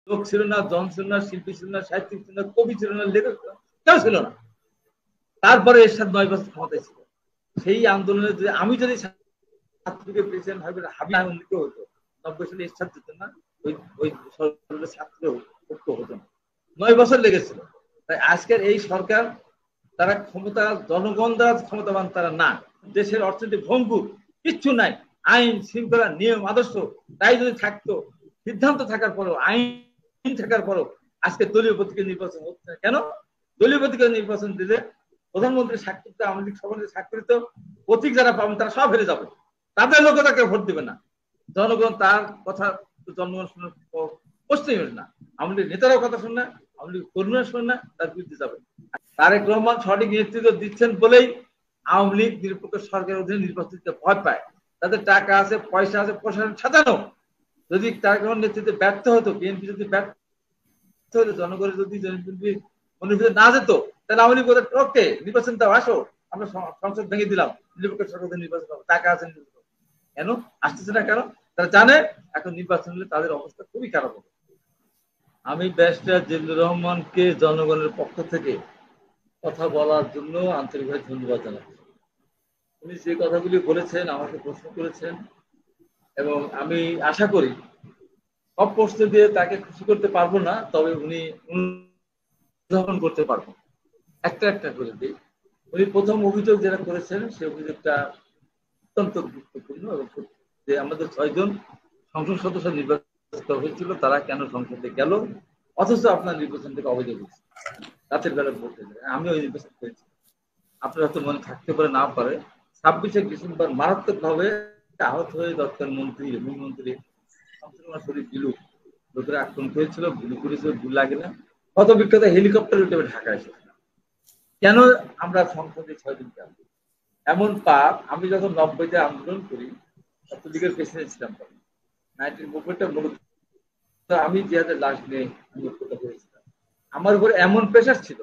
লোক ছিল না, জন ছিল না, শিল্পী ছিল না, সাহিত্যিক ছিল না, কবি ছিল না, লেখক কেউ ছিল না। তারপরে এরশাদ 9 বছর ক্ষমতায় ছিল। সেই আন্দোলনে যদি আমি যদি ছাত্রকে প্রেসিডেন্ট হবে হাবিব হতো, 90 সালে এরশাদ দিত না, ওই ওই ছাত্র হতো না। 9 বছর লেগেছিল। তাই আজকের এই সরকার, তারা ক্ষমতা, জনগণ দ্বারা ক্ষমতাবান তারা না। দেশের অর্থনীতি ভঙ্গুর, কিচ্ছু নাই, আইন শৃঙ্খলা নিয়ম আদর্শ তাই যদি থাকতো, সিদ্ধান্ত থাকার পরও, আইন থাকার পরও আজকে দলীয় প্রতীকে নির্বাচন হচ্ছে না। কেন? দলীয় প্রতীকে নির্বাচন দিলে প্রধানমন্ত্রী স্বাক্ষরিত, আওয়ামী লীগ সভাপতি স্বাক্ষরিত প্রতীক যারা পাবেন তারা সব হেরে যাবে, তাদের লোক তাকে ভোট দেবে না। জনগণ তার কথা, জনগণ শোনার প্রশ্নই হবে না। আওয়ামী লীগ নেতারাও কথা শুনে না, আওয়ামী লীগ কর্মীরা শুনে না, তার বিরুদ্ধে যাবে। তারেক রহমান সঠিক নেতৃত্ব দিচ্ছেন বলেই আওয়ামী লীগ নিরপেক্ষ সরকারের অধীনে নির্বাচন দিতে ভয় পায়। তাদের টাকা আছে, পয়সা আছে, প্রশাসন সাজানো। যদি তারেক রহমান নেতৃত্বে ব্যর্থ হতো, বিএনপি যদি ব্যর্থ হতো, জনগণের যদি মনের ভিতরে না যেত, তাহলে আওয়ামী লীগ ওদের টপকে নির্বাচন দাও, আসো, আমরা সংসদ ভেঙে দিলাম, নিরপেক্ষ সরকার নির্বাচন হবে, টাকা আছে। কেন আসতেছে না? কেন? তারা জানে এখন নির্বাচন হলে তাদের অবস্থা খুবই খারাপ হবে। আমি ব্যারিস্টার জিল্লুর রহমানকে জনগণের পক্ষ থেকে কথা বলার জন্য আন্তরিকভাবে ধন্যবাদ জানাচ্ছি। উনি যে কথাগুলি বলেছেন, আমাকে প্রশ্ন করেছেন, এবং আমি আশা করি সব প্রশ্ন দিয়ে তাকে খুশি করতে পারবো না, তবে উনি অনুধাবন করতে পারবো। একটা একটা করে দিই। উনি প্রথম অভিযোগ যেটা করেছেন, সেই অভিযোগটা অত্যন্ত গুরুত্বপূর্ণ এবং যে আমাদের 6 জন সংসদ সদস্য নির্বাচিত হয়েছিল, তারা কেন সংসদে গেল, অথচ আপনার নির্বাচন থেকে অবৈধ হয়েছে, রাতের বেলা ভোট হয়েছে। আমি ওই নির্বাচন করেছি, আপনার হয়তো মনে থাকতে পারে, না পারে। 26শে ডিসেম্বর মারাত্মক ভাবে আহত হয়ে দপ্তর মন্ত্রী, মন্ত্রী শরীফ বিলু লোকেরা আক্রমণ হয়েছিল, গুলি করেছিল, গুলি লাগে না, কত বিখ্যাত হেলিকপ্টার উঠে ঢাকা এসেছিল। কেন আমরা সংসদে 6 দিন গেল? এমন পাপ, আমি যখন 90-তে আন্দোলন করি, ছাত্রলীগের প্রেসিডেন্ট ছিলাম, 1990-টা মূলত আমি জিহাদের লাশ নিয়ে বক্তব্য করেছিলাম। আমার উপর এমন প্রেশার ছিল,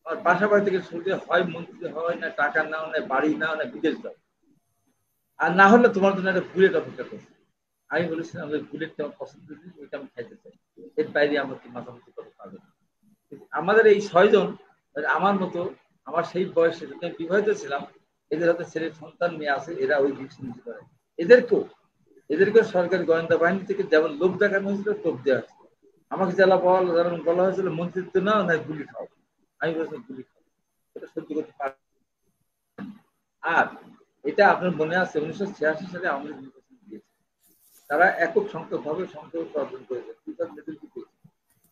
আমার বাসা বাড়ি থেকে শুনতে হয় মন্ত্রী হয় না, টাকা নাও না, বাড়ি নাও না, বিদেশ যাও, আর না হলে তোমার জন্য একটা বুলেট অপেক্ষা করছে। আমি বলেছিলাম যে বুলেটটা আমার পছন্দ, ওইটা আমি খাইতে চাই, এর বাইরে আমার কি মাথামুখি করতে পারবে না। আমাদের এই 6 জন, আমার মতো, আমার সেই বয়সে যখন বিবাহিত ছিলাম, এদের হাতে ছেলে সন্তান মেয়ে আছে, এরা ওই ডিসিশন করে। এদেরকেও সরকারি গোয়েন্দা বাহিনী থেকে যেমন লোক দেখানো হয়েছিল, টোপ দেওয়া হয়েছিল। আমাকে জেলা বলা হয়েছিল মন্ত্রিত্ব নাও না গুলি খাও। আমি বলেছিলাম গুলি খাও, এটা সহ্য করতে পার। আর এটা আপনার মনে আছে, 1986 সালে আওয়ামী লীগ নির্বাচন দিয়েছে, তারা একক সংখ্যক ভাবে সংসদ অর্জন করেছে,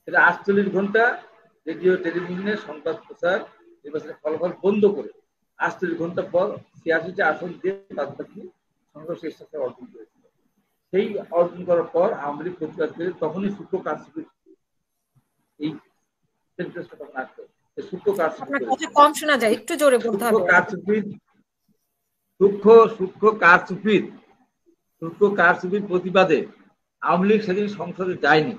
সেটা 48 ঘন্টা রেডিও টেলিভিশনে সংবাদ প্রচার, নির্বাচনের ফলাফল বন্ধ করে 48 ঘন্টা পর 86টা আসন দিয়ে বাদ বাকি সংসদ শেষ অর্জন করেছিল। সেই অর্জন করার পর আওয়ামী লীগ প্রতিবাদ করে তখনই সূক্ষ্ম কারচুপি, এই সেন্টেন্সটা তখন আসতো, সূক্ষ্ম কারচুপি, সূক্ষ্ম কারচুপির প্রতিবাদে আওয়ামী লীগ সেদিন সংসদে যায়নি।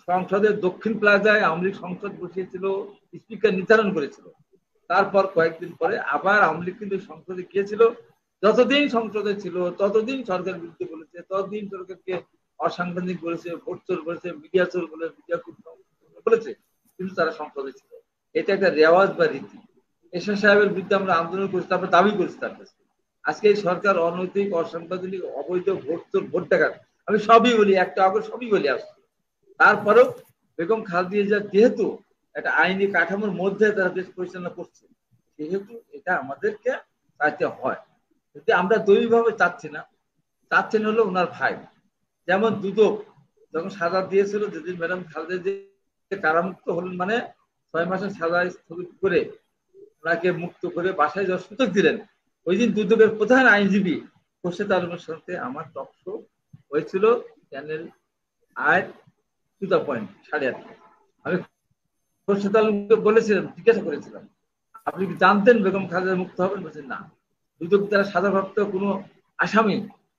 সংসদের দক্ষিণ প্লাজায় আওয়ামী লীগ সংসদ বসিয়েছিল, স্পিকার নির্ধারণ করেছিল। তারপর কয়েকদিন পরে আবার আওয়ামী লীগ কিন্তু সংসদে গিয়েছিল। যতদিন সংসদে ছিল ততদিন সরকার বিরুদ্ধে বলেছে, ততদিন সরকারকে অসাংবিধানিক বলেছে, ভোট চোর বলেছে, মিডিয়া চোর বলে, মিডিয়া বলেছে, কিন্তু তারা সংসদে ছিল। এটা একটা রেওয়াজ বা রীতি। এরশাদ সাহেবের বিরুদ্ধে আমরা আন্দোলন করেছি, তারপর দাবি করেছি তার কাছে। আজকে এই সরকার অনৈতিক, অসাংবিধানিক, অবৈধ, ভোট চোর, ভোট ডাকাত, আমি সবই বলি, একটা আগে সবই বলি আসছি। তারপরেও বেগম খালেদা জিয়া যেহেতু একটা আইনি কাঠামোর মধ্যে তারা দেশ পরিচালনা করছে, সেহেতু এটা আমাদেরকে চাইতে হয়। যদি আমরা দৈবিকভাবে চাচ্ছি না, চাচ্ছেন হলো ওনার ভাই। যেমন দুদক যখন সাজা দিয়েছিল, যেদিন ম্যাডাম খালেদা জিয়া কারামুক্ত হলেন, মানে 6 মাসের সাজা স্থগিত করে ওনাকে মুক্ত করে বাসায় যাওয়ার সুযোগ দিলেন, ওই দিন দুদকের প্রধান আইনজীবী খোরশেদ আলমের সাথে আমার টক শো হয়েছিল, চ্যানেল আয় টু দ্য পয়েন্ট 8:30। আমি খোরশেদ আলমকে বলেছিলাম, জিজ্ঞাসা করেছিলাম, আপনি কি জানতেন বেগম খালেদা মুক্ত হবেন? বলছেন না। দুদক দ্বারা সাজাপ্রাপ্ত কোনো আসামি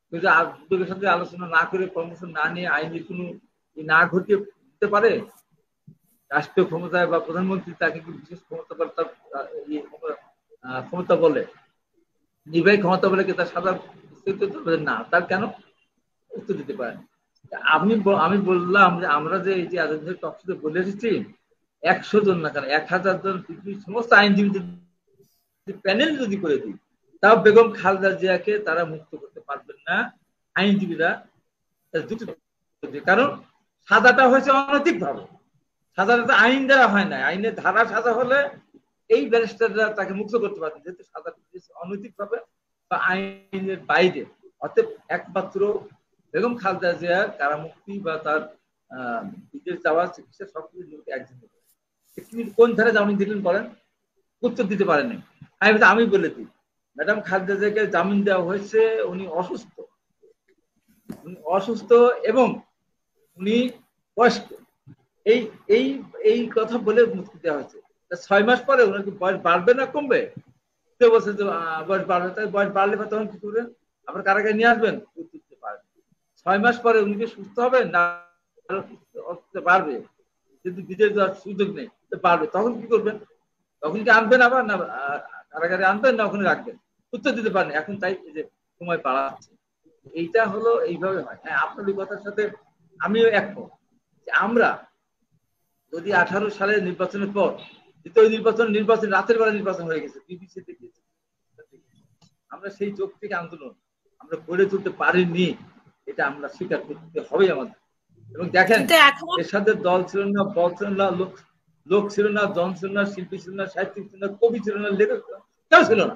কিন্তু দুদকের সাথে আলোচনা না করে, প্রমোশন না নিয়ে, আইনি কোনো না ঘটিয়ে দিতে পারে? রাষ্ট্রীয় ক্ষমতায় বা প্রধানমন্ত্রী তাকে কি বিশেষ ক্ষমতা ক্ষমতা বলে, নির্বাহী ক্ষমতা বলে কি তার সাজা না? তার কেন উত্তর দিতে পারেন। আমি বললাম যে আমরা যে এই যে এতদিন টকশোতে বলে এসেছি 100 জন না, কেন 1000 জন পৃথিবীর সমস্ত আইনজীবীদের প্যানেল যদি করে দিই, তাও বেগম খালেদা জিয়াকে তারা মুক্ত করতে পারবেন না আইনজীবীরা। কারণ সাজাটা হয়েছে অনৈতিক ভাবে, সাজাটা তো আইন দ্বারা হয় না, আইনের ধারা সাজা হলে এই ব্যারিস্টাররা তাকে মুক্ত করতে পারবে, যেহেতু সাজা অনৈতিক ভাবে বা আইনের বাইরে। অতএব একমাত্র বেগম খালেদা জিয়ার কারামুক্তি বা তার বিদেশ যাওয়ার চিকিৎসা সবকিছু একজন। তিনি কোন ধারে জামিন দিলেন বলেন? উত্তর দিতে পারেনি। আমি বলে দিই, ম্যাডাম খালেদা জিয়াকে জামিন দেওয়া হয়েছে, উনি অসুস্থ এবং উনি বয়স্ক, এই এই এই কথা বলে মুক্তি দেওয়া হয়েছে। 6 মাস পরে ওনার কি বয়স বাড়বে না কমবে? কেউ বলছে যে বয়স বাড়বে, তাই বয়স বাড়লে তখন কি করবেন? আবার কারাগারে নিয়ে আসবেন? উত্তর দিতে পারবেন। 6 মাস পরে উনি কি সুস্থ হবেন না বাড়বে? কিন্তু বিদেশ যাওয়ার সুযোগ নেই, বাড়বে, তখন কি করবেন? তখন কি আনবেন আবার, না কারাগারে আনবেন, না ওখানে রাখবেন? উত্তর দিতে পারেন এখন, তাই যে সময় বাড়াচ্ছে। এইটা হলো এইভাবে হয়। হ্যাঁ, আপনার এই কথার সাথে আমিও একমত যে আমরা যদি 18 সালের নির্বাচনের পর, দ্বিতীয় নির্বাচন রাতের বেলা নির্বাচন হয়ে গেছে, বিবিসি থেকে আমরা সেই যৌক্তিক আন্দোলন আমরা গড়ে তুলতে পারিনি, এটা আমরা স্বীকার করতে হবে আমাদের। এবং দেখেন এর সাথে দল ছিল না, বল ছিল না, লোক ছিল না, জন ছিল না, শিল্পী ছিল না, সাহিত্যিক ছিল না, কবি ছিল না, লেখক কেউ ছিল না।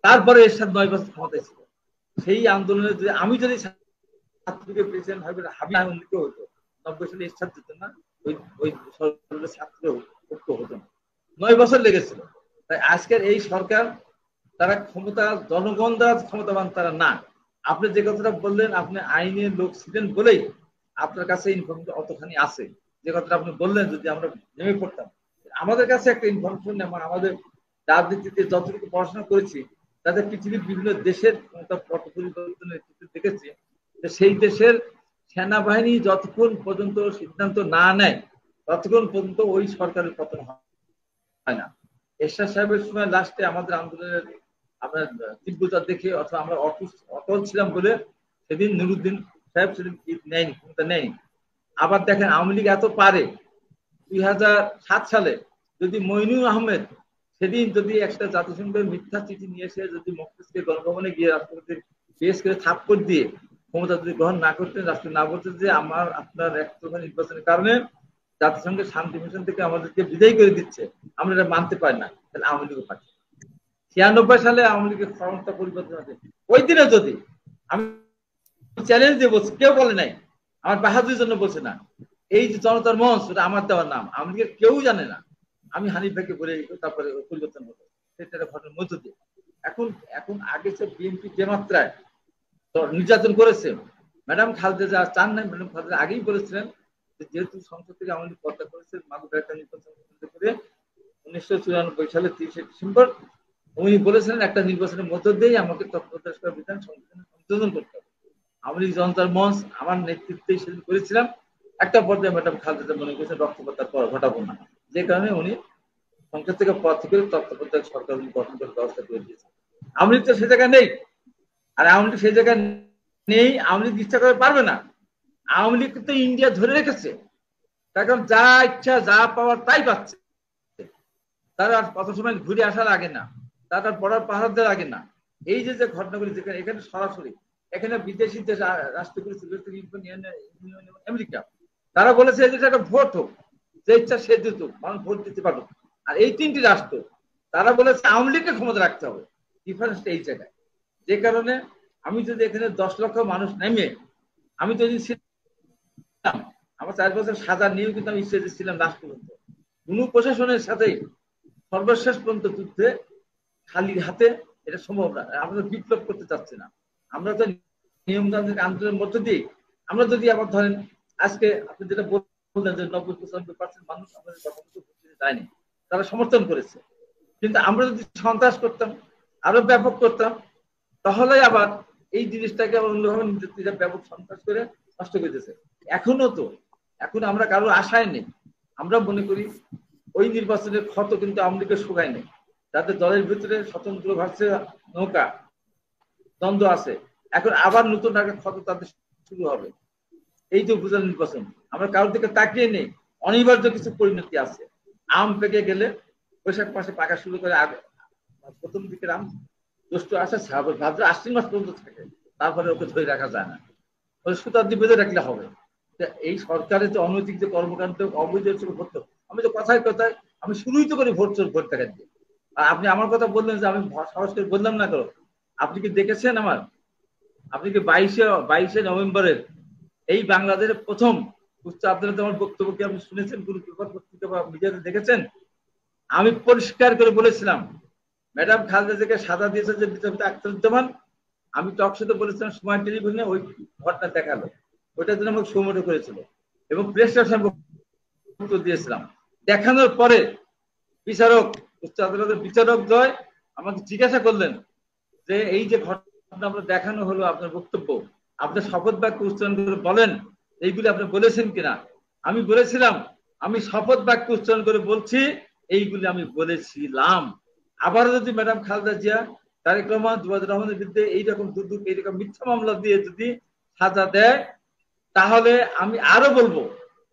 তারপরে এর সাথে 9 বছর ক্ষমতায় ছিল। সেই আন্দোলনে যদি আমি যদি ছাত্রকে প্রেসিডেন্ট হাবিব হতো, 90 সালে এরশাদ দিত না, ওই ছাত্র ঐক্য হতো না। 9 বছর লেগেছিল। তাই আজকের এই সরকার, তারা ক্ষমতা, জনগণ দ্বারা ক্ষমতাবান তারা না। আপনি যে কথাটা বললেন, আপনি আইনের লোক ছিলেন বলেই আপনার কাছে ইনফরমেশন অতখানি আছে। যে কথাটা আপনি বললেন, যদি আমরা নেমে পড়তাম, আমাদের কাছে একটা ইনফরমেশন, এবং আমাদের রাজনীতিতে যতটুকু পড়াশোনা করেছি, তাদের পৃথিবীর বিভিন্ন দেশের ক্ষমতা পট পরিবর্তনের ক্ষেত্রে দেখেছি যে সেই দেশের সেনাবাহিনী যতক্ষণ পর্যন্ত সিদ্ধান্ত না নেয়, ততক্ষণ পর্যন্ত ওই সরকারের পতন হয় না। এরশাদ সাহেবের সময় লাস্টে আমাদের আন্দোলনের আপনার তীব্রতা দেখে, অথবা আমরা অটল ছিলাম বলে সেদিন নুরুদ্দিন সাহেব সেদিন নেয়নি, ক্ষমতা নেয়নি। আবার দেখেন আওয়ামী লীগ এত পারে, 2007 সালে যদি মইনুল আহমেদ সেদিন যদি একটা জাতিসংঘের মিথ্যা চিঠি নিয়ে এসে যদি মস্তিষ্কে গণভবনে গিয়ে রাষ্ট্রপতির পেশ করে থাপ্পড় দিয়ে ক্ষমতা যদি গ্রহণ না করতেন, রাষ্ট্র না বলতেন যে আপনার একতরফা নির্বাচনের কারণে জাতিসংঘের শান্তি মিশন থেকে আমাদেরকে বিদায় করে দিচ্ছে, আমরা এটা মানতে পারি না, তাহলে আওয়ামী লীগও পাচ্ছে। 96 সালে আওয়ামী লীগের ক্ষমতা পরিবর্তন আছে। ওই দিনে যদি আমি চ্যালেঞ্জ দিয়ে বলছি, কেউ বলে নাই, আমার বাহাদুরির জন্য বলছে না, এই যে জনতার মঞ্চ, ওটা আমার দেওয়ার নাম, আওয়ামী লীগের কেউ জানে না, আমি হানিফ ভাইকে বলে তারপরে পরিবর্তন হতো, সেটা ঘটনার মধ্য দিয়ে। এখন আগে সে বিএনপি যে মাত্রায় নির্যাতন করেছে, ম্যাডাম খালেদা জিয়া চান নাই, ম্যাডাম খালেদা আগেই বলেছিলেন যেহেতু সংসদ থেকে আওয়ামী লীগ পদত্যাগ করেছে, মাগুর একটা নির্বাচন করে 1994 সালের 30 ডিসেম্বর উনি বলেছিলেন একটা নির্বাচনের মধ্য দিয়েই আমাকে তত্ত্বাবধায়ক বিধান সংশোধন করতে হবে। আওয়ামী লীগ জনতার মঞ্চ আমার নেতৃত্বে সেদিন করেছিলাম। একটা পর্যায়ে ম্যাডাম খালেদা পরে রক্তপাত ঘটাবো না, যে কারণে উনি সংসদ থেকে পদ থেকে তত্ত্বাবধায়ক সরকার গঠন করার ব্যবস্থা করে দিয়েছেন। আওয়ামী লীগ তো সে জায়গায় নেই, আর আওয়ামী লীগ সেই জায়গায় নেই, আওয়ামী লীগ ইচ্ছা করে পারবে না। আওয়ামী লীগ তো ইন্ডিয়া ধরে রেখেছে, তার কারণ যা ইচ্ছা যা পাওয়ার তাই পাচ্ছে। তারা কত সময় ঘুরে আসা লাগে না, তারা বর্ডার পাহাড় দেওয়া লাগে না। এই যে ঘটনাগুলি যেখানে, এখানে সরাসরি এখানে বিদেশি যে রাষ্ট্রগুলি আমেরিকা, তারা বলেছে যে একটা ভোট হোক, যে ইচ্ছা সে দিত, মানুষ ভোট দিতে পারবে। আর এই 3টি রাষ্ট্র তারা বলেছে আওয়ামী লীগকে ক্ষমতা রাখতে হবে। ডিফারেন্সটা এই জায়গায়। যে কারণে আমি যদি এখানে 10 লক্ষ মানুষ নেমে, আমি তো ছিলাম, আমার 4 বছর সাজা নিয়েও কিন্তু আমি স্টেজে ছিলাম লাস্ট পর্যন্ত, কোনো প্রশাসনের সাথে সর্বশেষ পর্যন্ত যুদ্ধে খালি হাতে এটা সম্ভব না। আমরা বিপ্লব করতে চাচ্ছি না, আমরা তো নিয়মতান্ত্রিক আন্দোলনের মধ্য দিয়ে আমরা যদি আবার ধরেন আজকে আপনি যেটা বললেন যে 90-95% মানুষ আমাদের কথা মতো বুঝতে চায়নি, তারা সমর্থন করেছে। কিন্তু আমরা যদি সন্ত্রাস করতাম, আরো ব্যাপক করতাম, তাহলে আবার এই জিনিসটাকে আবার অন্যভাবে ব্যাপক সন্ত্রাস করে নষ্ট করতেছে। এখন আমরা কারোর আশায় নেই। আমরা মনে করি ওই নির্বাচনের ক্ষত কিন্তু আওয়ামী লীগের শুকায় নেই, তাদের দলের ভিতরে স্বতন্ত্র ভার্সে নৌকা দ্বন্দ্ব আছে। এখন আবার নতুন একটা ক্ষত তাদের শুরু হবে। এই যে উপজেলা নির্বাচন, আমরা কারোর দিকে তাকিয়ে নেই, অনিবার্য কিছু পরিণতি আছে। আম পেকে গেলে বৈশাখ মাসে পাকা শুরু করে, আগে প্রথম দিকের আম জ্যৈষ্ঠ আসা ভাদ্র আশ্বিন মাস পর্যন্ত থাকে, তারপরে ওকে ধরে রাখা যায় না, সুতার দিয়ে বেঁধে রাখলে হবে। এই সরকারের যে অনৈতিক যে কর্মকাণ্ড, অবৈধ ভোট, আমি তো কথায় কথায় আমি শুরুই তো করি ভোট চোর ভোট টাকা দিয়ে। আর আপনি আমার কথা বললেন যে আমি সাহস করে বললাম না করো, আপনি কি দেখেছেন আমার, আপনি কি 22শে নভেম্বরের এই বাংলাদেশের প্রথম উচ্চ আদালতে আমার বক্তব্য কি আপনি শুনেছেন কোন পেপার পত্রিকা বা মিডিয়াতে দেখেছেন? আমি পরিষ্কার করে বলেছিলাম ম্যাডাম খালেদা জিয়াকে সাজা দিয়েছে যে বিচারপতি আখতারুজ্জামান, আমি টক শোতে বলেছিলাম, সময় টেলিভিশনে ওই ঘটনা দেখালো, ওইটার জন্য আমাকে সৌমোটো করেছিল এবং প্রেস দিয়েছিলাম। দেখানোর পরে বিচারক, উচ্চ আদালতের বিচারক দ্বয় আমাকে জিজ্ঞাসা করলেন যে এই যে ঘটনা আমরা দেখানো হলো, আপনার বক্তব্য, আপনার শপথ বাক্য উচ্চারণ করে বলেন এইগুলি আপনি বলেছেন কিনা। আমি বলেছিলাম আমি শপথ বাক্য উচ্চারণ করে বলছি এইগুলি আমি বলেছিলাম। আবারও যদি ম্যাডাম খালেদা জিয়া, তারেক রহমান, জিয়াউর রহমানের বিরুদ্ধে এইরকম দুর্যোগ, এইরকম মিথ্যা মামলা দিয়ে যদি সাজা দেয়, তাহলে আমি আরো বলবো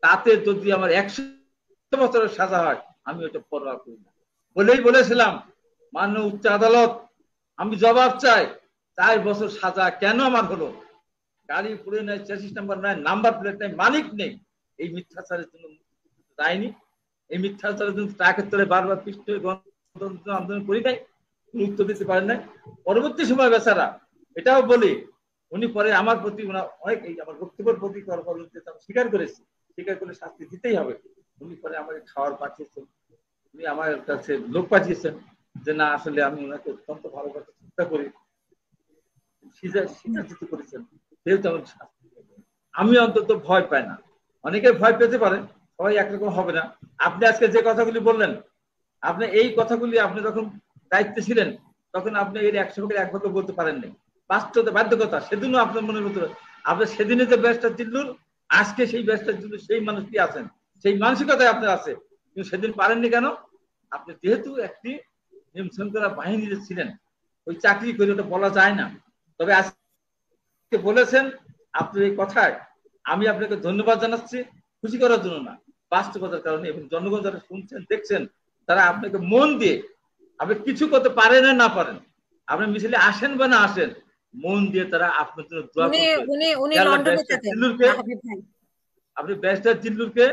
তাতে যদি আমার 100 বছরের সাজা হয় আমি ওটা পরোয়া করি না। বলেই বলেছিলাম মাননীয় উচ্চ আদালত, আমি জবাব চাই 4 বছর সাজা কেন আমার হলো? গাড়ি পুড়ে নেয়, চেসিস নাম্বার নাই, নাম্বার প্লেট নাই, মালিক নেই, এই মিথ্যাচারের জন্য যায়নি। এই মিথ্যাচারের জন্য ট্রাকের তলে বারবার পৃষ্ঠ গণতন্ত্র আন্দোলন করি নাই, উত্তর দিতে পারেন নাই। পরবর্তী সময় বেচারা, এটাও বলি, উনি পরে আমার প্রতি অনেক এই আমার বক্তব্যের প্রতি স্বীকার করেছি, স্বীকার করে শাস্তি দিতেই হবে। উনি পরে আমাকে খাওয়ার পাঠিয়েছেন, উনি আমার কাছে লোক পাঠিয়েছেন যে না আসলে আমি ওনাকে অত্যন্ত ভালোবাসার চেষ্টা করি, স্বীকার করেছেন, যেহেতু আমি শাস্তি, আমি অন্তত ভয় পাই না। অনেকে ভয় পেতে পারে, সবাই একরকম হবে না। আপনি আজকে যে কথাগুলি বললেন, আপনি এই কথাগুলি আপনি যখন দায়িত্বে ছিলেন তখন আপনি এর 100 ভাগের 1 ভাগও বলতে পারেননি। বাস্তবতা, বাধ্যকতা, সেদিনও আপনার মনের মতো আপনার সেদিনে যে ব্যাসটা চিল্লুর, আজকে সেই ব্যাসটা চিল্লুর সেই মানুষটি আছেন, সেই মানসিকতায় আপনার আছে, কিন্তু সেদিন পারেননি কেন? আপনি যেহেতু একটি নিয়ম শৃঙ্খলা বাহিনীতে ছিলেন, ওই চাকরি করে ওটা বলা যায় না। তবে আজকে বলেছেন, আপনার এই কথায় আমি আপনাকে ধন্যবাদ জানাচ্ছি, খুশি করার জন্য না, বাস্তবতার কারণে। এবং জনগণ যারা শুনছেন দেখছেন তারা আপনাকে মন দিয়ে, আপনি কিছু করতে পারেন না পারেন, আপনি মিছিলে আসেন বা না আসেন, মন দিয়ে তারা আপনার জন্য দোয়া করবে। আপনি ব্যারিস্টার জিল্লুরকে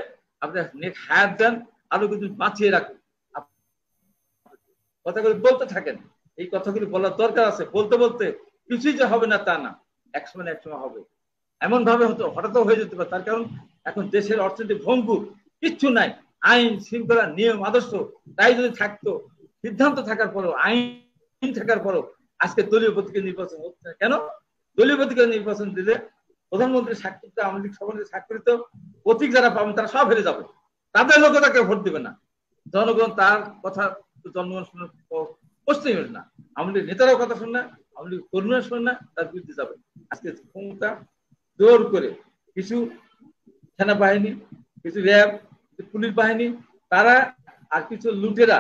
আপনি নেক হায়াত দেন, আরো কিন্তু বাঁচিয়ে রাখুন, কথাগুলি বলতে থাকেন। এই কথাগুলি বলার দরকার আছে, বলতে বলতে কিছুই যে হবে না তা না, একসময় না একসময় হবে। এমন ভাবে হতো হঠাৎ হয়ে যেতে পারে, তার কারণ এখন দেশের অর্থনৈতিক ভঙ্গুর, কিচ্ছু নাই, আইন শৃঙ্খলা নিয়ম আদর্শ তাই যদি থাকতো, সিদ্ধান্ত থাকার পরেও, আইন থাকার পরেও আজকে দলীয় প্রতীকের নির্বাচন হচ্ছে না কেন? দলীয় প্রতীকের নির্বাচন দিলে প্রধানমন্ত্রী স্বাক্ষরিত, আওয়ামী লীগ সভাপতি স্বাক্ষরিত প্রতীক যারা পাবেন তারা সব হেরে যাবে, তাদের লোক তাকে ভোট দিবে না। জনগণ তার কথা জনগণ শোনার প্রশ্নই হল না। আওয়ামী লীগ নেতারাও কথা শুনে না, আওয়ামী লীগ কর্মীরা শুনে না, তার বিরুদ্ধে যাবে। আজকে ক্ষমতা জোর করে কিছু সেনাবাহিনী, কিছু র্যাব, পুলিশ বাহিনী, তারা আর কিছু লুটেরা,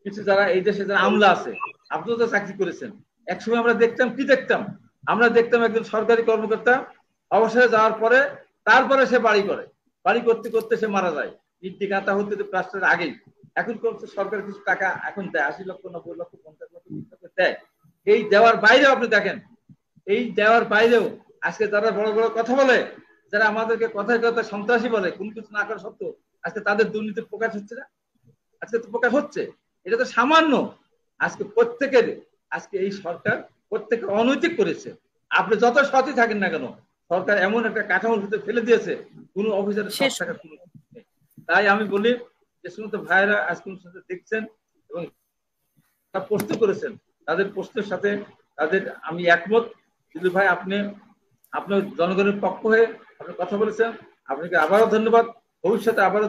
কিছু যারা এই দেশে যারা আমলা আছে, আপনিও তো চাকরি করেছেন, একসময় আমরা দেখতাম কি দেখতাম, আমরা দেখতাম একজন সরকারি কর্মকর্তা অবসরে যাওয়ার পরে তারপরে সে বাড়ি করে, বাড়ি করতে করতে সে মারা যায়, ইট গাঁথা হতে প্লাস্টারের আগেই। এখন করছে সরকার কিছু টাকা এখন দেয়, 80 লক্ষ 90 লক্ষ 50 লক্ষ দেয়। এই দেওয়ার বাইরেও আপনি দেখেন, এই দেওয়ার বাইরেও আজকে যারা বড় বড় কথা বলে, যারা আমাদেরকে কথায় কথায় সন্ত্রাসী বলে, কোন কিছু না করা সত্ত্বেও আজকে তাদের দুর্নীতির প্রকাশ হচ্ছে না? আজকে তো প্রকাশ হচ্ছে, এটা তো সামান্য। আজকে প্রত্যেকের, আজকে এই সরকার প্রত্যেকে অনৈতিক করেছে। আপনি যত সতই থাকেন না কেন, সরকার এমন একটা কাঠামোর ভিতরে ফেলে দিয়েছে, কোন অফিসারের সৎ থাকার কোনো। তাই আমি বলি যে সমস্ত ভাইয়েরা আজকে দেখছেন এবং প্রশ্ন করেছেন, তাদের প্রশ্নের সাথে তাদের আমি একমত। দিলু ভাই, আপনি আপনার জনগণের পক্ষ হয়ে আপনি কথা বলেছেন, আপনাকে আবারও ধন্যবাদ। ভবিষ্যতে আবারও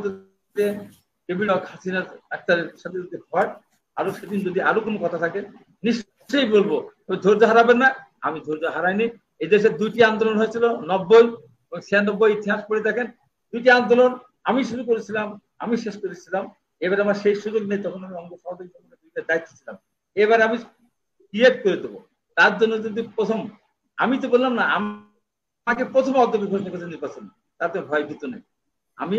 টেবিল হাসিনা আক্তারের সাথে যদি হয়, আরো সেদিন যদি আরো কোনো কথা থাকে নিশ্চয়ই বলবো, ধৈর্য হারাবেন না। আমি ধৈর্য হারাইনি। এই দেশে 2টি আন্দোলন হয়েছিল, 90 এবং 96, ইতিহাস পড়ে দেখেন। 2টি আন্দোলন আমি শুরু করেছিলাম, আমি শেষ করেছিলাম। এবার আমার সেই সুযোগ নেই, তখন আমি অঙ্গ সহযোগী দায়িত্ব ছিলাম। এবার আমি ক্রিয়েট করে দেবো। তার জন্য যদি প্রথম, আমি তো বললাম না আমাকে প্রথম অধ্যক্ষ ঘোষণা করেছে নির্বাচন, তাতে ভয় ভীত নেই। আমি